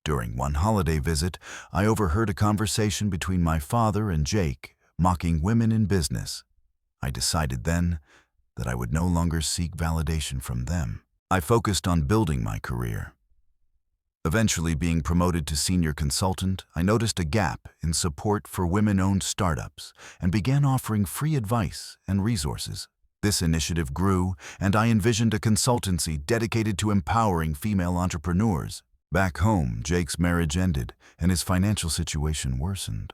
During one holiday visit, I overheard a conversation between my father and Jake, mocking women in business. I decided then that I would no longer seek validation from them. I focused on building my career. Eventually being promoted to senior consultant, I noticed a gap in support for women-owned startups and began offering free advice and resources. This initiative grew, and I envisioned a consultancy dedicated to empowering female entrepreneurs. Back home, Jake's marriage ended, and his financial situation worsened.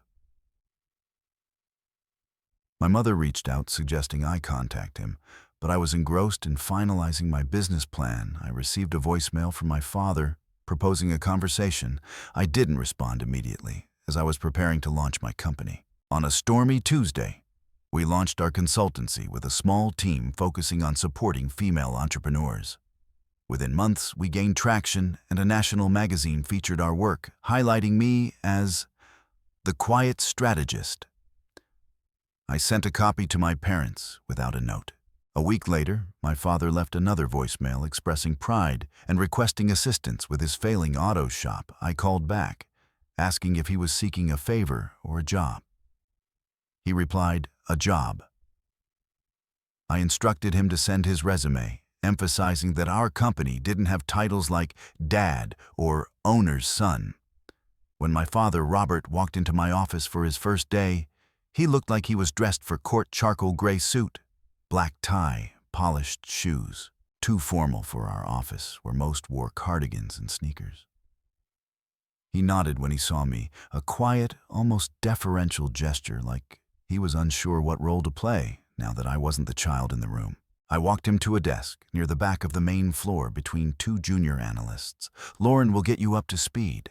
My mother reached out, suggesting I contact him, but I was engrossed in finalizing my business plan. I received a voicemail from my father proposing a conversation. I didn't respond immediately, as I was preparing to launch my company. On a stormy Tuesday, we launched our consultancy with a small team focusing on supporting female entrepreneurs. Within months, we gained traction, and a national magazine featured our work, highlighting me as the quiet strategist. I sent a copy to my parents without a note. A week later, my father left another voicemail expressing pride and requesting assistance with his failing auto shop. I called back, asking if he was seeking a favor or a job. He replied, "A job." I instructed him to send his resume, emphasizing that our company didn't have titles like dad or owner's son. When my father, Robert, walked into my office for his first day, he looked like he was dressed for court. Charcoal gray suit, black tie, polished shoes. Too formal for our office, where most wore cardigans and sneakers. He nodded when he saw me, a quiet, almost deferential gesture, like he was unsure what role to play now that I wasn't the child in the room. I walked him to a desk near the back of the main floor between two junior analysts. "Lauren will get you up to speed,"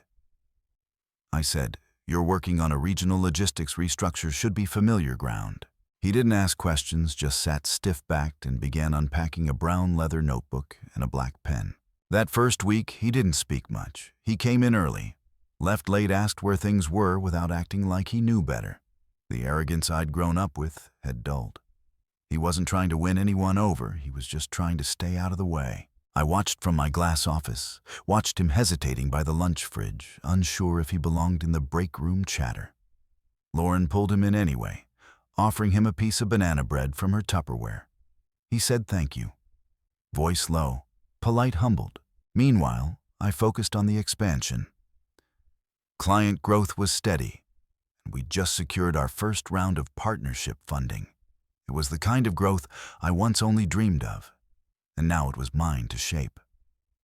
I said. "You're working on a regional logistics restructure, should be familiar ground." He didn't ask questions, just sat stiff-backed and began unpacking a brown leather notebook and a black pen. That first week, he didn't speak much. He came in early, left late, asked where things were without acting like he knew better. The arrogance I'd grown up with had dulled. He wasn't trying to win anyone over, he was just trying to stay out of the way. I watched from my glass office, watched him hesitating by the lunch fridge, unsure if he belonged in the break room chatter. Lauren pulled him in anyway, offering him a piece of banana bread from her Tupperware. He said thank you, voice low, polite, humbled. Meanwhile, I focused on the expansion. Client growth was steady, and we just secured our first round of partnership funding. It was the kind of growth I once only dreamed of, and now it was mine to shape.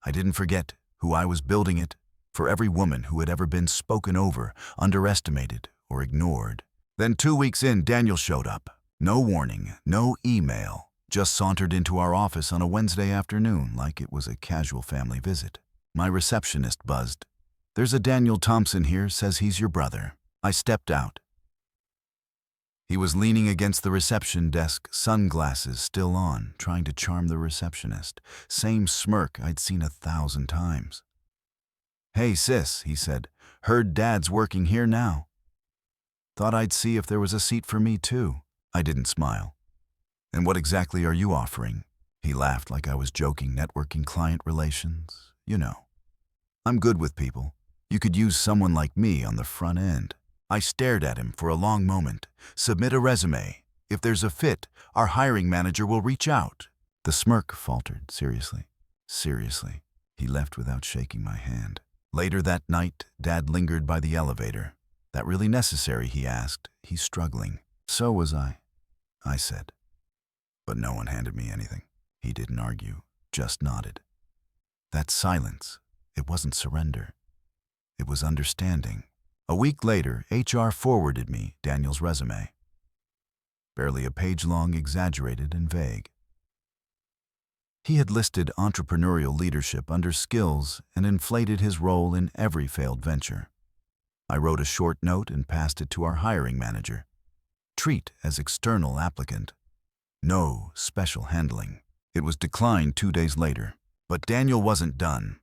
I didn't forget who I was building it for every woman who had ever been spoken over, underestimated, or ignored. Then 2 weeks in, Daniel showed up. No warning, no email, just sauntered into our office on a Wednesday afternoon like it was a casual family visit. My receptionist buzzed. "There's a Daniel Thompson here, says he's your brother." I stepped out. He was leaning against the reception desk, sunglasses still on, trying to charm the receptionist. Same smirk I'd seen 1,000 times. "Hey sis," he said, "heard Dad's working here now. Thought I'd see if there was a seat for me too." I didn't smile. "And what exactly are you offering?" He laughed like I was joking. "Networking, client relations, you know. I'm good with people. You could use someone like me on the front end." I stared at him for a long moment. "Submit a resume. If there's a fit, our hiring manager will reach out." The smirk faltered. Seriously? Seriously. He left without shaking my hand. Later that night, Dad lingered by the elevator. "That really necessary?" he asked. "He's struggling." "So was I said. But no one handed me anything. He didn't argue, just nodded. That silence, it wasn't surrender. It was understanding. A week later, HR forwarded me Daniel's resume. Barely a page long, exaggerated and vague. He had listed entrepreneurial leadership under skills and inflated his role in every failed venture. I wrote a short note and passed it to our hiring manager. Treat as external applicant. No special handling. It was declined 2 days later. But Daniel wasn't done.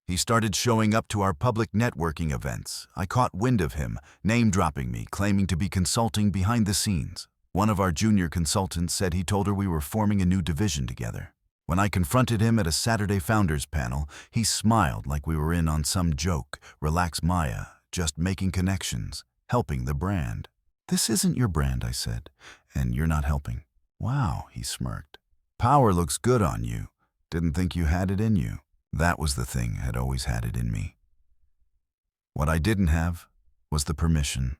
He started showing up to our public networking events. I caught wind of him, name-dropping me, claiming to be consulting behind the scenes. One of our junior consultants said he told her we were forming a new division together. When I confronted him at a Saturday Founders panel, he smiled like we were in on some joke. "Relax, Maya, just making connections, helping the brand." "This isn't your brand," I said, "and you're not helping." "Wow," he smirked. "Power looks good on you. Didn't think you had it in you." That was the thing, had always had it in me. What I didn't have was the permission.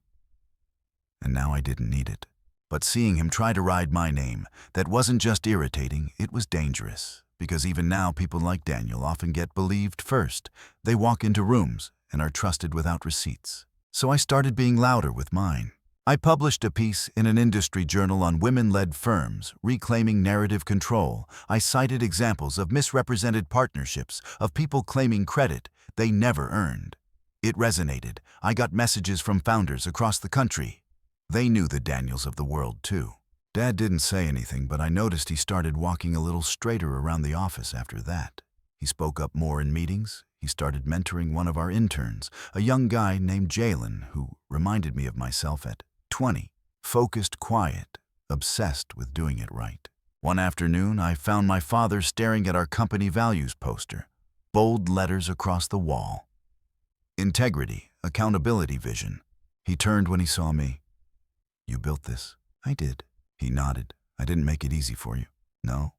And now I didn't need it. But seeing him try to ride my name, that wasn't just irritating, it was dangerous. Because even now, people like Daniel often get believed first. They walk into rooms and are trusted without receipts. So I started being louder with mine. I published a piece in an industry journal on women-led firms reclaiming narrative control. I cited examples of misrepresented partnerships, of people claiming credit they never earned. It resonated. I got messages from founders across the country. They knew the Daniels of the world, too. Dad didn't say anything, but I noticed he started walking a little straighter around the office after that. He spoke up more in meetings. He started mentoring one of our interns, a young guy named Jalen, who reminded me of myself at 20. Focused, quiet, obsessed with doing it right. One afternoon, I found my father staring at our company values poster, bold letters across the wall. Integrity, accountability, vision. He turned when he saw me. "You built this?" "I did." He nodded. "I didn't make it easy for you." "No.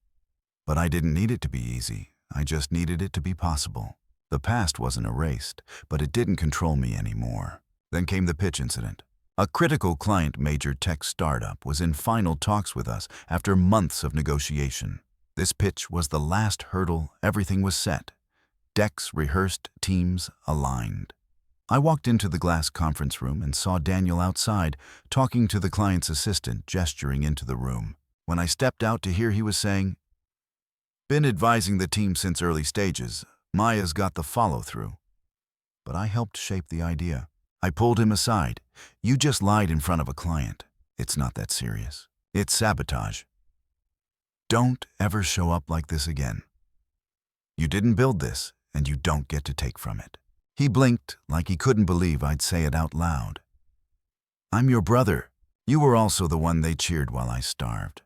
But I didn't need it to be easy. I just needed it to be possible." The past wasn't erased, but it didn't control me anymore. Then came the pitch incident. A critical client, major tech startup, was in final talks with us after months of negotiation. This pitch was the last hurdle. Everything was set. Decks rehearsed, teams aligned. I walked into the glass conference room and saw Daniel outside, talking to the client's assistant, gesturing into the room. When I stepped out to hear he was saying, "Been advising the team since early stages. Maya's got the follow-through." But I helped shape the idea. I pulled him aside. "You just lied in front of a client. It's not that serious. It's sabotage. Don't ever show up like this again. You didn't build this, and you don't get to take from it." He blinked like he couldn't believe I'd say it out loud. "I'm your brother. You were also the one they cheered while I starved."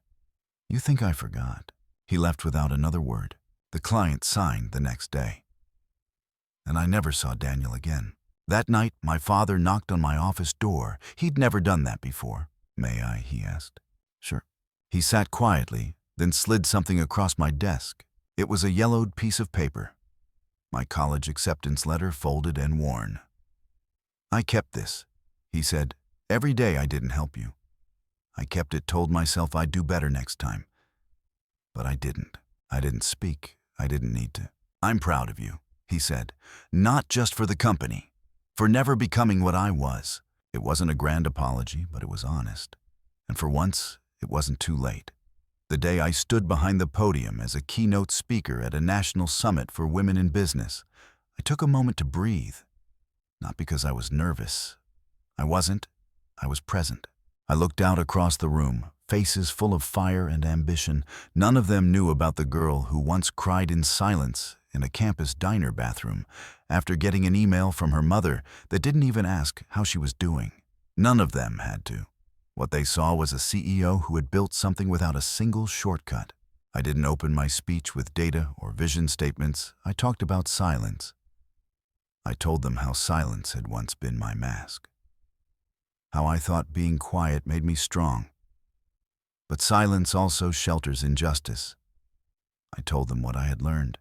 "You think I forgot?" He left without another word. The client signed the next day. And I never saw Daniel again. That night, my father knocked on my office door. He'd never done that before. "May I?" he asked. "Sure." He sat quietly, then slid something across my desk. It was a yellowed piece of paper. My college acceptance letter, folded and worn. "I kept this," he said. "Every day I didn't help you. I kept it, told myself I'd do better next time. But I didn't. I didn't speak. I didn't need to. I'm proud of you," he said. "Not just for the company, for never becoming what I was." It wasn't a grand apology, but it was honest. And for once, it wasn't too late. The day I stood behind the podium as a keynote speaker at a national summit for women in business, I took a moment to breathe. Not because I was nervous. I wasn't. I was present. I looked out across the room, faces full of fire and ambition. None of them knew about the girl who once cried in silence in a campus diner bathroom after getting an email from her mother that didn't even ask how she was doing. None of them had to. What they saw was a CEO who had built something without a single shortcut. I didn't open my speech with data or vision statements. I talked about silence. I told them how silence had once been my mask. How I thought being quiet made me strong. But silence also shelters injustice. I told them what I had learned.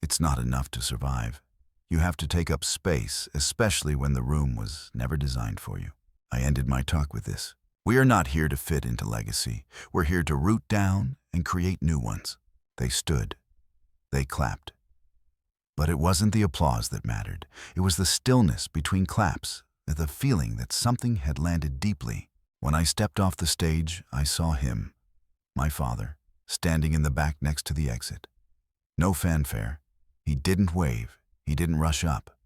It's not enough to survive. You have to take up space, especially when the room was never designed for you. I ended my talk with this. We are not here to fit into legacy. We're here to root down and create new ones. They stood. They clapped. But it wasn't the applause that mattered. It was the stillness between claps, the feeling that something had landed deeply. When I stepped off the stage, I saw him, my father, standing in the back next to the exit. No fanfare. He didn't wave. He didn't rush up.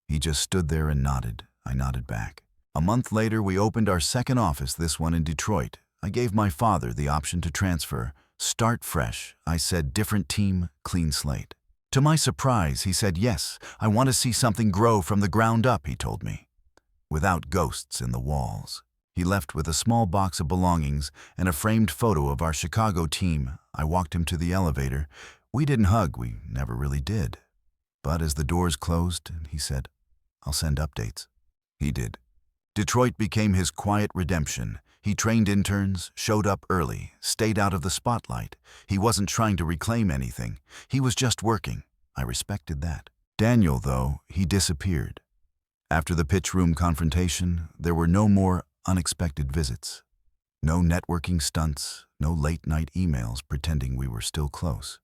He just stood there and nodded. I nodded back. A month later, we opened our second office, this one in Detroit. I gave my father the option to transfer. Start fresh. I said, different team, clean slate. To my surprise, he said, yes, I want to see something grow from the ground up, he told me. Without ghosts in the walls. He left with a small box of belongings and a framed photo of our Chicago team. I walked him to the elevator. We didn't hug, we never really did. But as the doors closed, he said, I'll send updates. He did. Detroit became his quiet redemption. He trained interns, showed up early, stayed out of the spotlight. He wasn't trying to reclaim anything. He was just working. I respected that. Daniel, though, he disappeared. After the pitch room confrontation, there were no more unexpected visits. No networking stunts, no late-night emails pretending we were still close.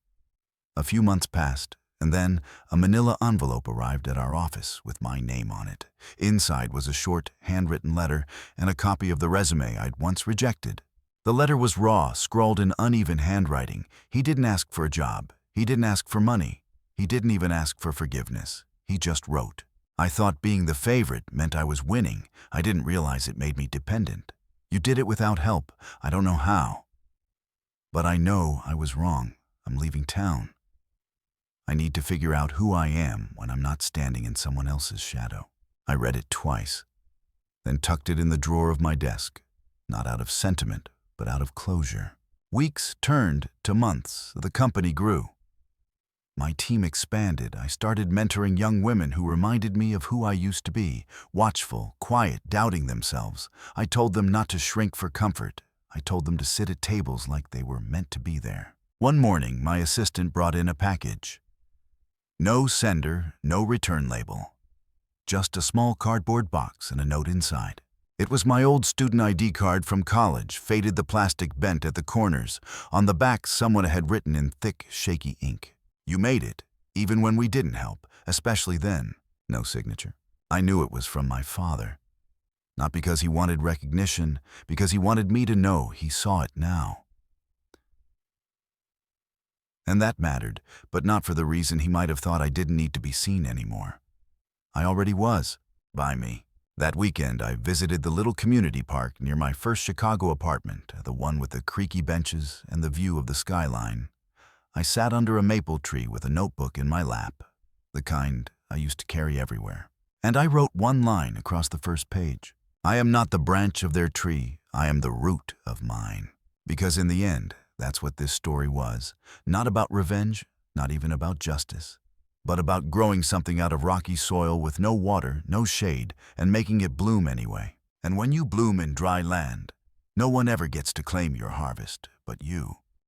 A few months passed, And then a manila envelope arrived at our office with my name on it. Inside was a short, handwritten letter and a copy of the resume I'd once rejected. The letter was raw, scrawled in uneven handwriting. He didn't ask for a job. He didn't ask for money. He didn't even ask for forgiveness. He just wrote. I thought being the favorite meant I was winning. I didn't realize it made me dependent. You did it without help. I don't know how. But I know I was wrong. I'm leaving town. I need to figure out who I am when I'm not standing in someone else's shadow. I read it twice, then tucked it in the drawer of my desk, not out of sentiment, but out of closure. Weeks turned to months. The company grew. My team expanded. I started mentoring young women who reminded me of who I used to be, watchful, quiet, doubting themselves. I told them not to shrink for comfort. I told them to sit at tables like they were meant to be there. One morning, my assistant brought in a package. No sender, no return label. Just a small cardboard box and a note inside. It was my old student ID card from college, faded, the plastic bent at the corners. On the back, someone had written in thick, shaky ink, "You made it, even when we didn't help, especially then." No signature. I knew it was from my father. Not because he wanted recognition, because he wanted me to know he saw it now. And that mattered, but not for the reason he might have thought I didn't need to be seen anymore. I already was, by me. That weekend, I visited the little community park near my first Chicago apartment, the one with the creaky benches and the view of the skyline. I sat under a maple tree with a notebook in my lap, the kind I used to carry everywhere. And I wrote one line across the first page. I am not the branch of their tree, I am the root of mine. Because in the end, that's what this story was. Not about revenge, not even about justice, but about growing something out of rocky soil with no water, no shade, and making it bloom anyway. And when you bloom in dry land, no one ever gets to claim your harvest but you.